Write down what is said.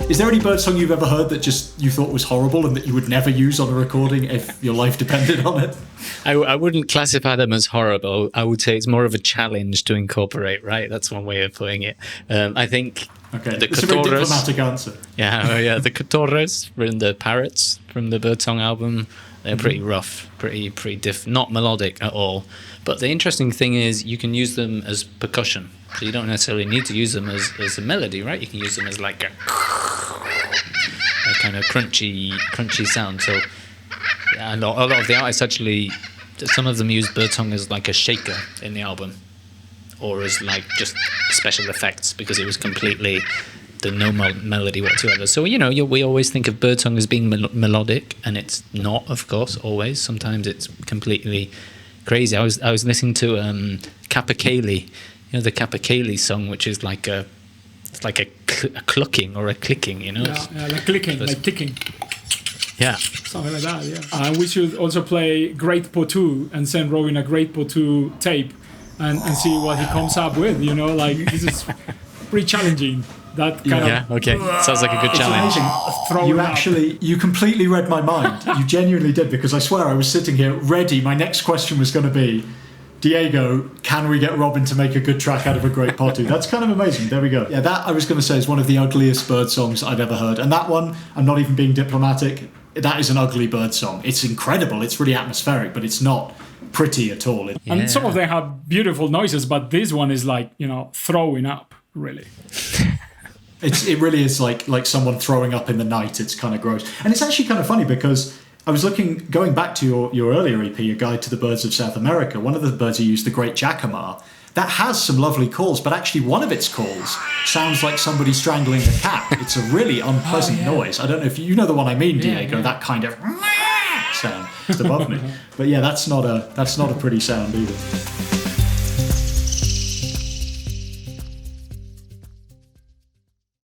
Is there any birdsong you've ever heard that just you thought was horrible and that you would never use on a recording if your life depended on it? I wouldn't classify them as horrible. I would say it's more of a challenge to incorporate, right? That's one way of putting it. I think Okay, the it's a very Cotorras, diplomatic answer. yeah, the Cotorras from the Parrots from the Birdsong album, they're pretty rough, pretty not melodic at all. But the interesting thing is you can use them as percussion. So you don't necessarily need to use them as a melody, right? You can use them as like a kind of crunchy sound. So yeah, a lot of the artists actually, some of them use birdsong as like a shaker in the album, or as like just special effects because it was completely no melody whatsoever. So we always think of birdsong as being melodic, and it's not, of course, always. Sometimes it's completely crazy. I was listening to Capercaillie, the Capercaillie song, which is like a clucking or a clicking, Yeah, like clicking, like ticking. Yeah. Something like that, yeah. We should also play Great Potu and send Robin a Great Potu tape and see what he comes up with, this is pretty challenging. That kind of... Yeah, okay. Sounds like a good challenge. You completely read my mind. You genuinely did, because I swear I was sitting here ready. My next question was going to be, Diego, can we get Robin to make a good track out of a great potu? That's kind of amazing. There we go. Yeah, that I was going to say is one of the ugliest bird songs I've ever heard. And that one, I'm not even being diplomatic, that is an ugly bird song. It's incredible. It's really atmospheric, but it's not pretty at all. Yeah. And some of them have beautiful noises, but this one is like, throwing up, really. It really is like someone throwing up in the night. It's kind of gross. And it's actually kind of funny because I was going back to your earlier EP, A Guide to the Birds of South America. One of the birds you used, the great jacamar, that has some lovely calls, but actually one of its calls sounds like somebody strangling a cat. It's a really unpleasant noise. I don't know if you know the one I mean, Diego, that kind of sound just above me. But yeah, that's not a pretty sound either.